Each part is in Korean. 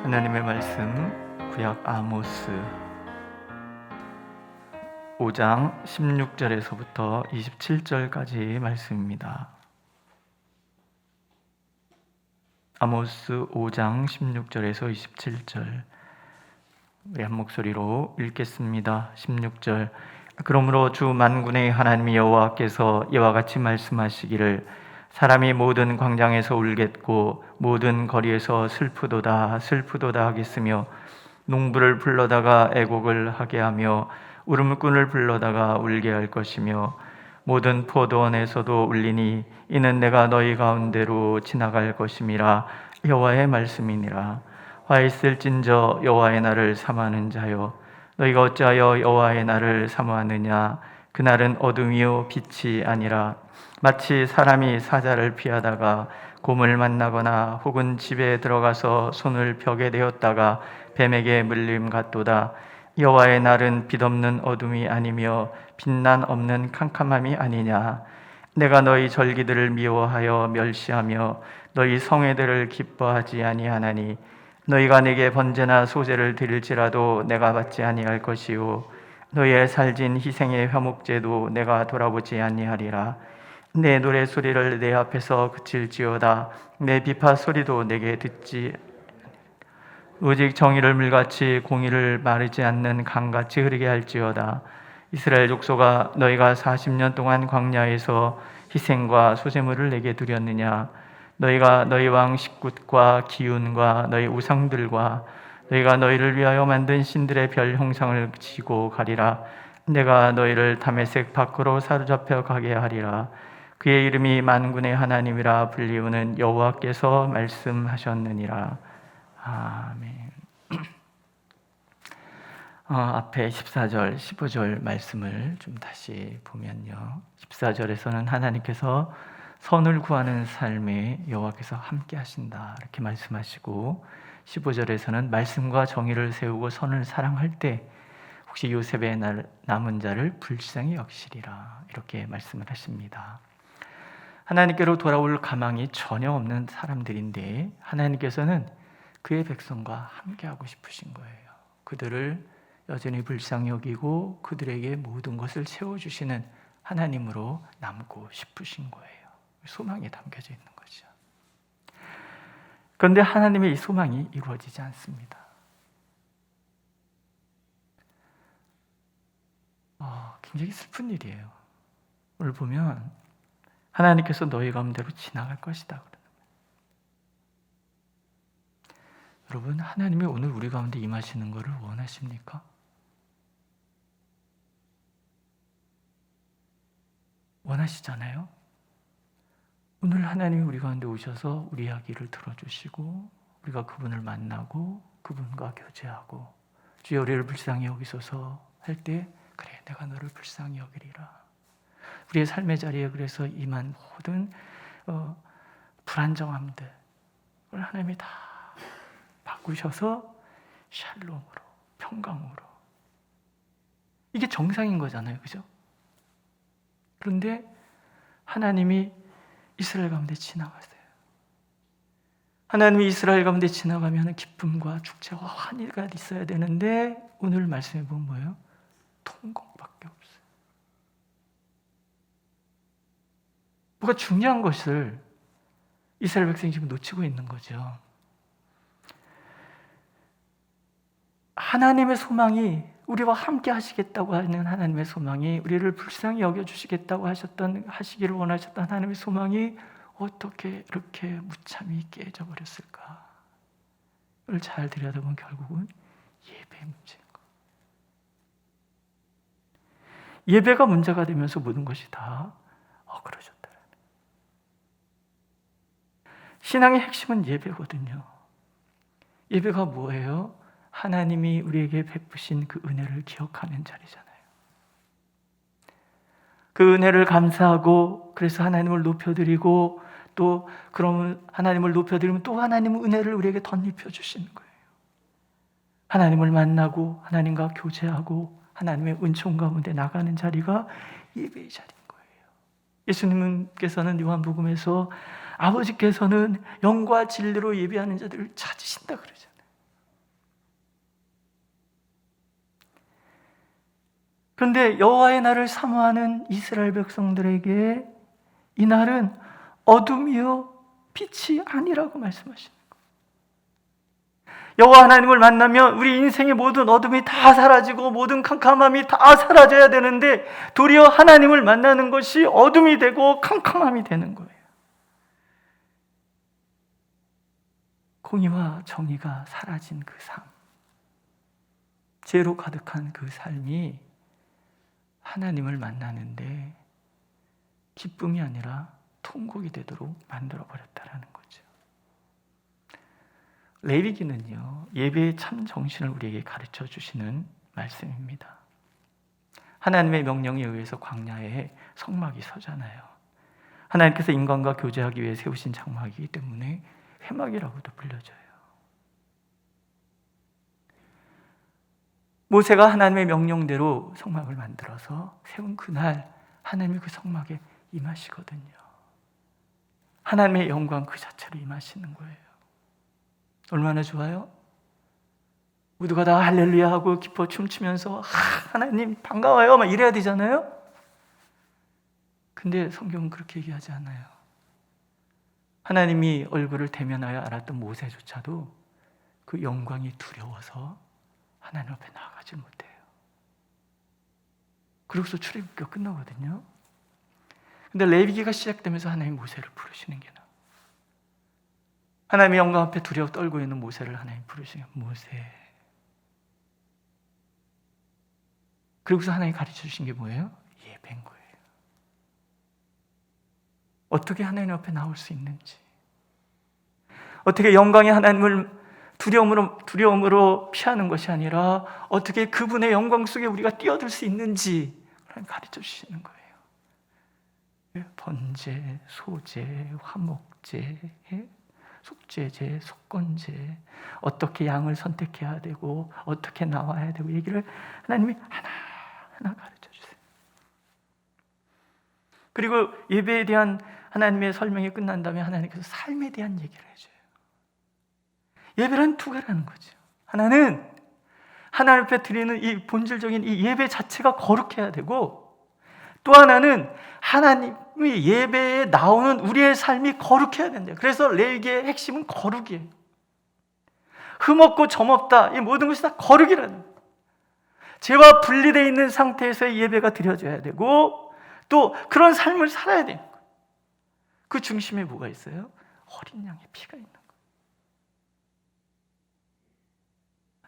하나님의 말씀 구약 아모스 5장 16절에서부터 27절까지 말씀입니다. 아모스 5장 16절에서 27절 우리 한 목소리로 읽겠습니다. 16절 그러므로 주 만군의 하나님 여호와께서 이와 같이 말씀하시기를 사람이 모든 광장에서 울겠고 모든 거리에서 슬프도다 슬프도다 하겠으며 농부를 불러다가 애곡을 하게 하며 울음꾼을 불러다가 울게 할 것이며 모든 포도원에서도 울리니 이는 내가 너희 가운데로 지나갈 것임이라 여호와의 말씀이니라. 화 있을진저 여호와의 날을 사모하는 자여 너희가 어찌하여 여호와의 날을 사모하느냐. 그날은 어둠이요 빛이 아니라 마치 사람이 사자를 피하다가 곰을 만나거나 혹은 집에 들어가서 손을 벽에 대었다가 뱀에게 물림 같도다. 여호와의 날은 빛없는 어둠이 아니며 빛난 없는 캄캄함이 아니냐. 내가 너희 절기들을 미워하여 멸시하며 너희 성회들을 기뻐하지 아니하나니 너희가 내게 번제나 소제를 드릴지라도 내가 받지 아니할 것이요 너희의 살진 희생의 화목제도 내가 돌아보지 아니하리라. 내 노래 소리를 내 앞에서 그칠지어다. 내 비파 소리도 내게 듣지 오직 정의를 물같이 공의를 마르지 않는 강같이 흐르게 할지어다. 이스라엘 족속아 너희가 40년 동안 광야에서 희생과 소제물을 내게 드렸느냐. 너희가 너희 왕 식굿과 기운과 너희 우상들과 너희가 너희를 위하여 만든 신들의 별 형상을 지고 가리라. 내가 너희를 다메섹 밖으로 사로잡혀 가게 하리라. 그의 이름이 만군의 하나님이라 불리우는 여호와께서 말씀하셨느니라. 아멘. 앞에 14절, 15절 말씀을 좀 다시 보면요. 14절에서는 하나님께서 선을 구하는 삶에 여호와께서 함께 하신다 이렇게 말씀하시고 15절에서는 말씀과 정의를 세우고 선을 사랑할 때 혹시 요셉의 남은 자를 불쌍히 여기시리라 이렇게 말씀을 하십니다. 하나님께로 돌아올 가망이 전혀 없는 사람들인데 하나님께서는 그의 백성과 함께하고 싶으신 거예요. 그들을 여전히 불쌍히 여기고 그들에게 모든 것을 채워주시는 하나님으로 남고 싶으신 거예요. 소망이 담겨져 있는 거죠. 그런데 하나님의 이 소망이 이루어지지 않습니다. 굉장히 슬픈 일이에요. 오늘 보면 하나님께서 너희 가운데로 지나갈 것이다. 여러분, 하나님이 오늘 우리 가운데 임하시는 것을 원하십니까? 원하시잖아요? 오늘 하나님이 우리 가운데 오셔서 우리 이야기를 들어주시고 우리가 그분을 만나고 그분과 교제하고 주여 우리를 불쌍히 여기소서 할 때 그래 내가 너를 불쌍히 여기리라. 우리의 삶의 자리에 그래서 임한 모든 불안정함들 오늘 하나님이 다 바꾸셔서 샬롬으로 평강으로 이게 정상인 거잖아요. 그죠? 그런데 하나님이 이스라엘 가운데 지나가세요. 하나님이 이스라엘 가운데 지나가면 기쁨과 축제와 환희가 있어야 되는데 오늘 말씀해 보면 뭐예요? 통곡밖에 없어요. 뭐가 중요한 것을 이스라엘 백성이 지금 놓치고 있는 거죠. 하나님의 소망이 우리와 함께 하시겠다고 하는 하나님의 소망이 우리를 불쌍히 여겨주시겠다고 하시기를 원하셨던 하나님의 소망이 어떻게 이렇게 무참히 깨져버렸을까? 이걸 잘 들여다보면 결국은 예배의 문제인 거예요. 예배가 문제가 되면서 모든 것이 다 어그러졌다. 신앙의 핵심은 예배거든요. 예배가 뭐예요? 하나님이 우리에게 베푸신 그 은혜를 기억하는 자리잖아요. 그 은혜를 감사하고 그래서 하나님을 높여드리고 또 그러면 하나님을 높여드리면 또 하나님은 은혜를 우리에게 덧입혀 주시는 거예요. 하나님을 만나고 하나님과 교제하고 하나님의 은총 가운데 나가는 자리가 예배의 자리인 거예요. 예수님께서는 요한복음에서 아버지께서는 영과 진리로 예배하는 자들을 찾으신다 그러잖아요. 그런데 여호와의 날을 사모하는 이스라엘 백성들에게 이 날은 어둠이요 빛이 아니라고 말씀하시는 거예요. 여호와 하나님을 만나면 우리 인생의 모든 어둠이 다 사라지고 모든 캄캄함이 다 사라져야 되는데 도리어 하나님을 만나는 것이 어둠이 되고 캄캄함이 되는 거예요. 공의와 정의가 사라진 그 삶, 죄로 가득한 그 삶이 하나님을 만나는데 기쁨이 아니라 통곡이 되도록 만들어버렸다라는 거죠. 레위기는요, 예배의 참 정신을 우리에게 가르쳐 주시는 말씀입니다. 하나님의 명령에 의해서 광야에 성막이 서잖아요. 하나님께서 인간과 교제하기 위해 세우신 장막이기 때문에 회막이라고도 불려져요. 모세가 하나님의 명령대로 성막을 만들어서 세운 그날 하나님이 그 성막에 임하시거든요. 하나님의 영광 그 자체로 임하시는 거예요. 얼마나 좋아요? 모두가 다 할렐루야 하고 기뻐 춤추면서 하나님 반가워요 막 이래야 되잖아요. 근데 성경은 그렇게 얘기하지 않아요. 하나님이 얼굴을 대면하여 알았던 모세조차도 그 영광이 두려워서 하나님 앞에 나아가지 못해요. 그러고서 출애굽기가 끝나거든요. 근데 레위기가 시작되면서 하나님 모세를 부르시는 게 나와요. 하나님의 영광 앞에 두려워 떨고 있는 모세를 하나님 부르시는 모세. 그러고서 하나님 가르쳐 주신 게 뭐예요? 예배인 거예요. 어떻게 하나님 앞에 나올 수 있는지, 어떻게 영광의 하나님을 두려움으로 피하는 것이 아니라 어떻게 그분의 영광 속에 우리가 뛰어들 수 있는지 가르쳐 주시는 거예요. 번제, 소제, 화목제, 속죄제, 속건제, 어떻게 양을 선택해야 되고 어떻게 나와야 되고 얘기를 하나님이 하나하나 가르쳐 주세요. 그리고 예배에 대한 하나님의 설명이 끝난 다음에 하나님께서 삶에 대한 얘기를 해줘요. 예배란 두 개라는 거죠. 하나는 하나님 앞에 드리는 이 본질적인 이 예배 자체가 거룩해야 되고, 또 하나는 하나님의 예배에 나오는 우리의 삶이 거룩해야 된대요. 그래서 레위기의 핵심은 거룩이에요. 흠없고 점없다. 이 모든 것이 다 거룩이라는 거예요. 죄와 분리되어 있는 상태에서의 예배가 드려져야 되고, 또 그런 삶을 살아야 되는 거예요. 그 중심에 뭐가 있어요? 어린 양의 피가 있는 거예요.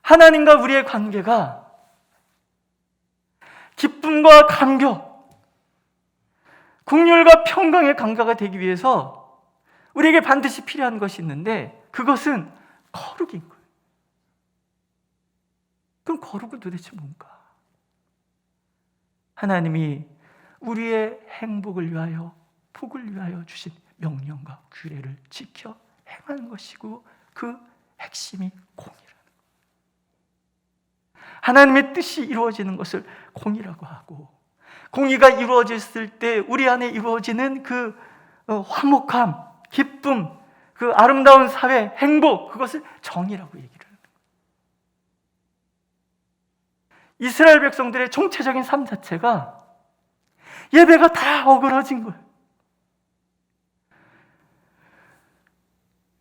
하나님과 우리의 관계가 기쁨과 감격, 긍휼과 평강의 관계가 되기 위해서 우리에게 반드시 필요한 것이 있는데 그것은 거룩인 거예요. 그럼 거룩은 도대체 뭔가? 하나님이 우리의 행복을 위하여, 복을 위하여 주신 명령과 규례를 지켜 행하는 것이고, 그 핵심이 공의라는 거예요. 하나님의 뜻이 이루어지는 것을 공의라고 하고, 공의가 이루어졌을 때 우리 안에 이루어지는 그 화목함, 기쁨, 그 아름다운 사회, 행복, 그것을 정의라고 얘기를 하는 거예요. 이스라엘 백성들의 총체적인 삶 자체가 예배가 다 어그러진 거예요.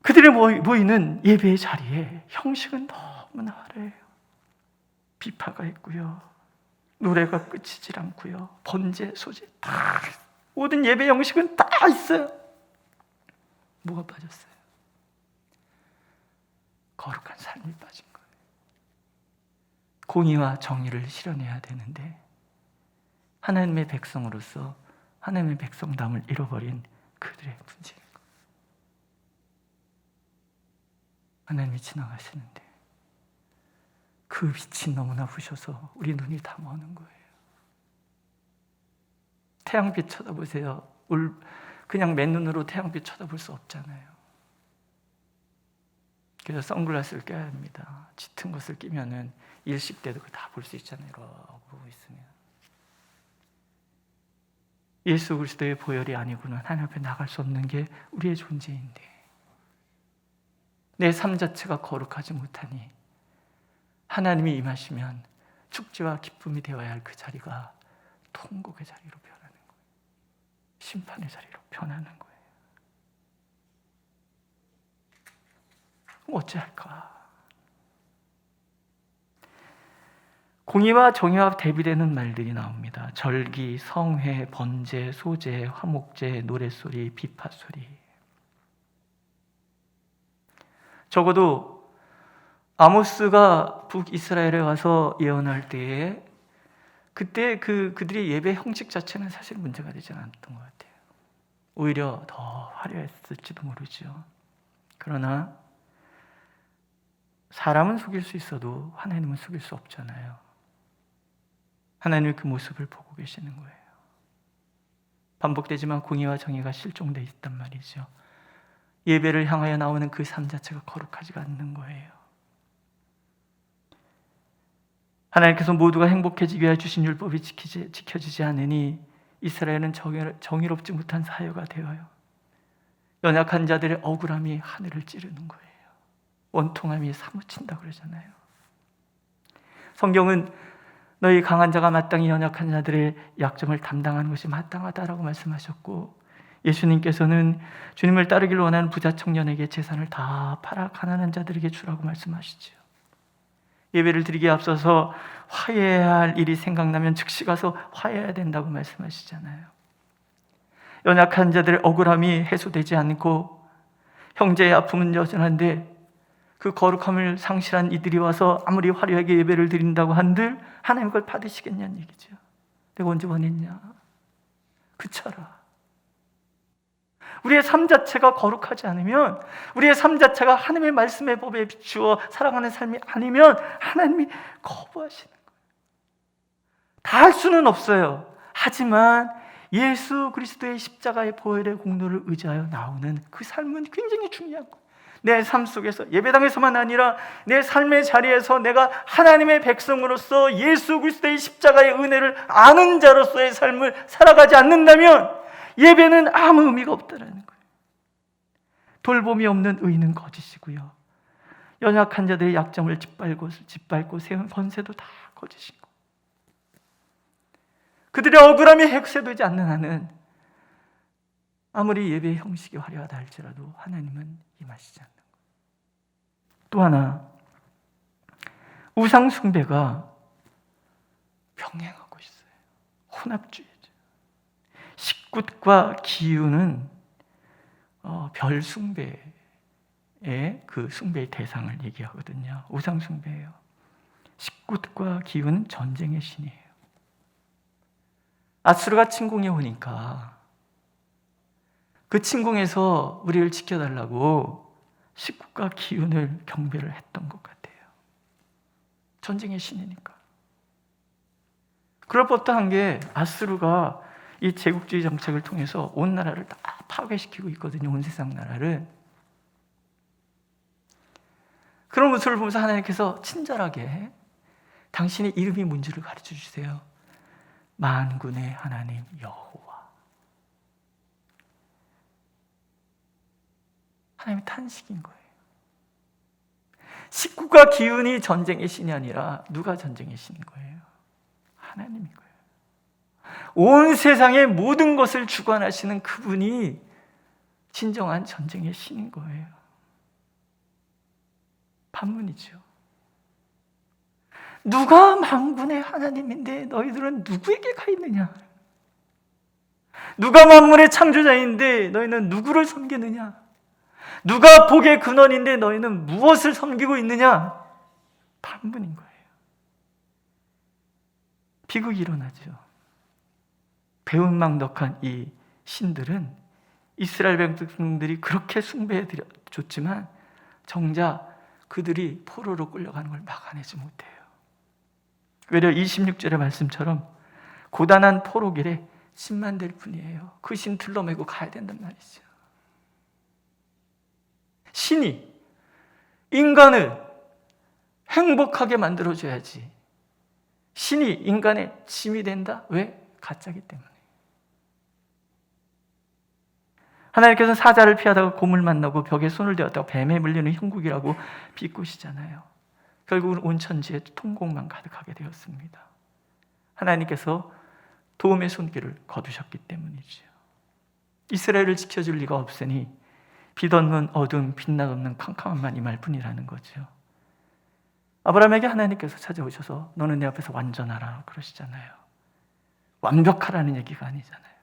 그들이 모이는 예배의 자리에 형식은 너무나 화려해요. 비파가 있고요, 노래가 끝이질 않고요, 번제, 소제 다, 모든 예배 형식은 다 있어요. 뭐가 빠졌어요? 거룩한 삶이 빠진 거예요. 공의와 정의를 실현해야 되는데 하나님의 백성으로서 하나님의 백성담을 잃어버린 그들의 문제인 거예요. 하나님이 지나가시는데 그 빛이 너무나 부셔서 우리 눈이 다 머는 거예요. 태양빛 쳐다보세요. 그냥 맨눈으로 태양빛 쳐다볼 수 없잖아요. 그래서 선글라스를 껴야 합니다. 짙은 것을 끼면은 일식 때도 다 볼 수 있잖아요. 이러고 보고 있으면. 예수 그리스도의 보혈이 아니고는 하나님 앞에 나갈 수 없는 게 우리의 존재인데, 내 삶 자체가 거룩하지 못하니 하나님이 임하시면 축제와 기쁨이 되어야 할 그 자리가 통곡의 자리로 변하는 거예요. 심판의 자리로 변하는 거예요. 어찌할까? 공의와 정의와 대비되는 말들이 나옵니다. 절기, 성회, 번제, 소제, 화목제, 노랫소리, 비파소리. 적어도 아모스가 북이스라엘에 와서 예언할 때에 그때 그들의 예배 형식 자체는 사실 문제가 되지 않았던 것 같아요. 오히려 더 화려했을지도 모르죠. 그러나 사람은 속일 수 있어도 하나님은 속일 수 없잖아요. 하나님의 그 모습을 보고 계시는 거예요. 반복되지만 공의와 정의가 실종되어 있단 말이죠. 예배를 향하여 나오는 그 삶 자체가 거룩하지가 않는 거예요. 하나님께서 모두가 행복해지게 위하여 주신 율법이 지켜지지 않으니 이스라엘은 정의롭지 못한 사회가 되어요. 연약한 자들의 억울함이 하늘을 찌르는 거예요. 원통함이 사무친다 그러잖아요. 성경은 너희 강한 자가 마땅히 연약한 자들의 약점을 담당하는 것이 마땅하다라고 말씀하셨고, 예수님께서는 주님을 따르기를 원하는 부자 청년에게 재산을 다 팔아 가난한 자들에게 주라고 말씀하시죠. 예배를 드리기에 앞서서 화해해야 할 일이 생각나면 즉시 가서 화해해야 된다고 말씀하시잖아요. 연약한 자들의 억울함이 해소되지 않고 형제의 아픔은 여전한데 그 거룩함을 상실한 이들이 와서 아무리 화려하게 예배를 드린다고 한들 하나님 그걸 받으시겠냐는 얘기죠. 내가 언제 원했냐? 그쳐라. 우리의 삶 자체가 거룩하지 않으면, 우리의 삶 자체가 하나님의 말씀의 법에 비추어 살아가는 삶이 아니면 하나님이 거부하시는 거예요. 다 할 수는 없어요. 하지만 예수 그리스도의 십자가의 보혈의 공로를 의지하여 나오는 그 삶은 굉장히 중요한 거예요. 내 삶 속에서, 예배당에서만 아니라 내 삶의 자리에서 내가 하나님의 백성으로서 예수 그리스도의 십자가의 은혜를 아는 자로서의 삶을 살아가지 않는다면 예배는 아무 의미가 없다는 거예요. 돌봄이 없는 의는 거짓이고요, 연약한 자들의 약점을 짓밟고 세운 권세도 다 거짓이고, 그들의 억울함이 해소되지 않는 한은 아무리 예배의 형식이 화려하다 할지라도 하나님은 임하시지 않는 거예요. 또 하나, 우상 숭배가 병행하고 있어요. 혼합주의죠. 식굿과 기유는 별 숭배의 그 숭배의 대상을 얘기하거든요. 우상 숭배예요. 식굿과 기유는 전쟁의 신이에요. 아수르가 침공해 오니까 그 침공에서 우리를 지켜달라고 식굿과 기운을 경배를 했던 것 같아요. 전쟁의 신이니까. 그럴 법도 한 게 아수르가 이 제국주의 정책을 통해서 온 나라를 다 파괴시키고 있거든요. 온 세상 나라를. 그런 모습을 보면서 하나님께서 친절하게 당신의 이름이 뭔지를 가르쳐 주세요. 만군의 하나님 여호와. 하나님의 탄식인 거예요. 식구가 기운이 전쟁의 신이 아니라 누가 전쟁의 신인 거예요? 하나님인 거예요. 온 세상의 모든 것을 주관하시는 그분이 진정한 전쟁의 신인 거예요. 반문이죠. 누가 만군의 하나님인데 너희들은 누구에게 가 있느냐? 누가 만물의 창조자인데 너희는 누구를 섬기느냐? 누가 복의 근원인데 너희는 무엇을 섬기고 있느냐? 반문인 거예요. 비극이 일어나죠. 배은망덕한 이 신들은 이스라엘 백성들이 그렇게 숭배해 줬지만 정작 그들이 포로로 끌려가는 걸 막아내지 못해요. 외려 26절의 말씀처럼 고단한 포로길에 신만 될 뿐이에요. 그 신 둘러매고 가야 된단 말이죠. 신이 인간을 행복하게 만들어줘야지 신이 인간의 짐이 된다? 왜? 가짜기 때문에. 하나님께서는 사자를 피하다가 곰을 만나고 벽에 손을 대었다가 뱀에 물리는 형국이라고 비꼬시잖아요. 결국은 온 천지에 통곡만 가득하게 되었습니다. 하나님께서 도움의 손길을 거두셨기 때문이지요. 이스라엘을 지켜줄 리가 없으니 빛 없는 어두운 빛나 없는 캄캄함만 임할 뿐이라는 거죠. 아브라함에게 하나님께서 찾아오셔서 너는 내 앞에서 완전하라 그러시잖아요. 완벽하라는 얘기가 아니잖아요.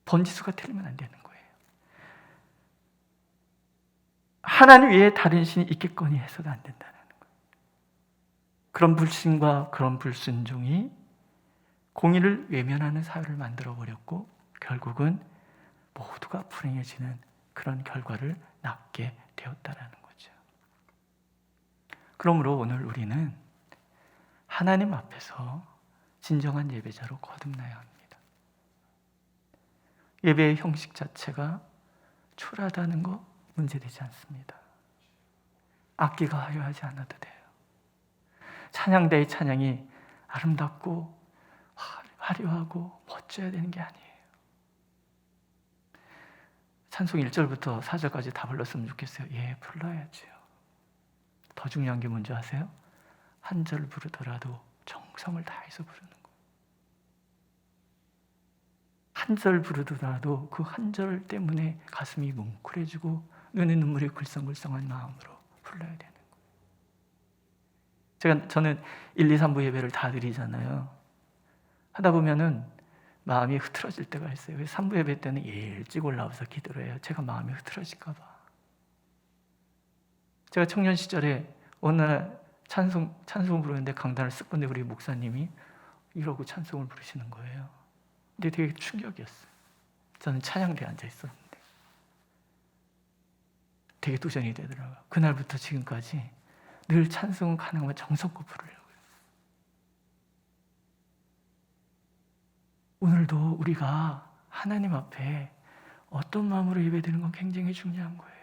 번지수가 틀리면 안 되는 거예요. 하나님 외에 다른 신이 있겠거니 해서도 안 된다는 거예요. 그런 불신과 그런 불순종이 공의를 외면하는 사회를 만들어버렸고 결국은 모두가 불행해지는 그런 결과를 낳게 되었다는 거죠. 그러므로 오늘 우리는 하나님 앞에서 진정한 예배자로 거듭나야 합니다. 예배의 형식 자체가 초라하다는 거 문제되지 않습니다. 악기가 화려하지 않아도 돼요. 찬양대의 찬양이 아름답고 화려하고 멋져야 되는 게 아니에요. 찬송 1절부터 4절까지 다 불렀으면 좋겠어요. 예, 불러야지요. 더 중요한 게 뭔지 아세요? 한 절 부르더라도 정성을 다해서 부르는 거예요. 한 절 부르더라도 그 한 절 때문에 가슴이 뭉클해지고 눈에 눈물이 글썽글썽한 마음으로 불러야 되는 거예요. 저는 1, 2, 3부 예배를 다 드리잖아요. 하다 보면은 마음이 흐트러질 때가 있어요. 3부 예배 때는 일찍 올라와서 기도를 해요. 제가 마음이 흐트러질까 봐. 제가 청년 시절에 어느 날 찬송을 부르는데 강단을 쓱 봤는데 우리 목사님이 이러고 찬송을 부르시는 거예요. 근데 되게 충격이었어요. 저는 찬양대에 앉아 있었는데 되게 도전이 되더라고요. 그날부터 지금까지 늘 찬송은 가능하면 정성껏 부르려고요. 오늘도 우리가 하나님 앞에 어떤 마음으로 예배드리는 건 굉장히 중요한 거예요.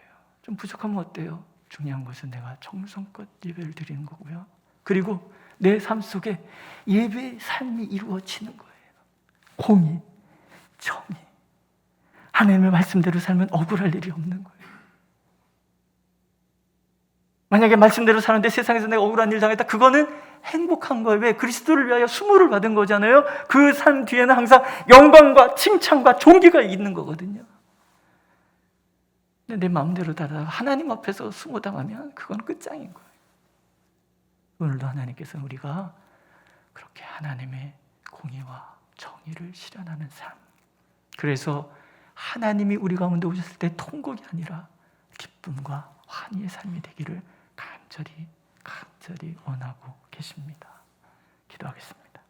좀 부족하면 어때요? 중요한 것은 내가 정성껏 예배를 드리는 거고요. 그리고 내 삶 속에 예배의 삶이 이루어지는 거예요. 공의, 정의. 하나님의 말씀대로 살면 억울할 일이 없는 거예요. 만약에 말씀대로 사는데 세상에서 내가 억울한 일 당했다, 그거는 행복한 거예요. 왜? 그리스도를 위하여 수모를 받은 거잖아요. 그 삶 뒤에는 항상 영광과 칭찬과 존귀가 있는 거거든요. 근데 내 마음대로 다다가 하나님 앞에서 수모당하면 그건 끝장인 거예요. 오늘도 하나님께서는 우리가 그렇게 하나님의 공의와 정의를 실현하는 삶, 그래서 하나님이 우리 가운데 오셨을 때 통곡이 아니라 기쁨과 환희의 삶이 되기를 간절히 원하고 계십니다. 기도하겠습니다.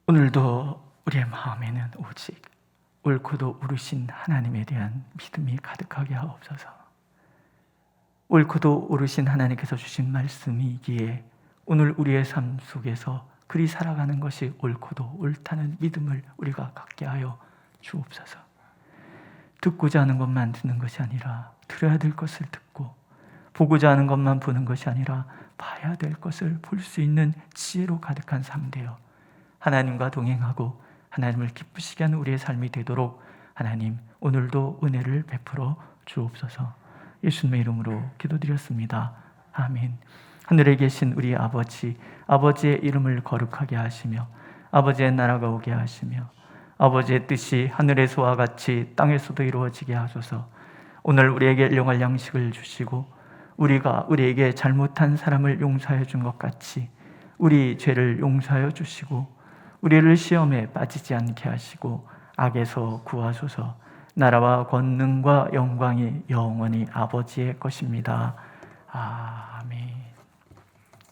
오늘도 우리의 마음에는 오직 옳고도 오르신 하나님에 대한 믿음이 가득하게 하옵소서. 옳고도 오르신 하나님께서 주신 말씀이기에 오늘 우리의 삶 속에서 그리 살아가는 것이 옳고도 옳다는 믿음을 우리가 갖게 하여 주옵소서. 듣고자 하는 것만 듣는 것이 아니라 들어야 될 것을 듣고, 보고자 하는 것만 보는 것이 아니라 봐야 될 것을 볼 수 있는 지혜로 가득한 삶 되어 하나님과 동행하고 하나님을 기쁘시게 하는 우리의 삶이 되도록 하나님 오늘도 은혜를 베풀어 주옵소서. 예수님의 이름으로 기도드렸습니다. 아멘. 하늘에 계신 우리 아버지, 아버지의 이름을 거룩하게 하시며 아버지의 나라가 오게 하시며 아버지의 뜻이 하늘에서와 같이 땅에서도 이루어지게 하소서. 오늘 우리에게 일용할 양식을 주시고 우리가 우리에게 잘못한 사람을 용서해 준 것 같이 우리 죄를 용서하여 주시고 우리를 시험에 빠지지 않게 하시고 악에서 구하소서. 나라와 권능과 영광이 영원히 아버지의 것입니다. 아멘.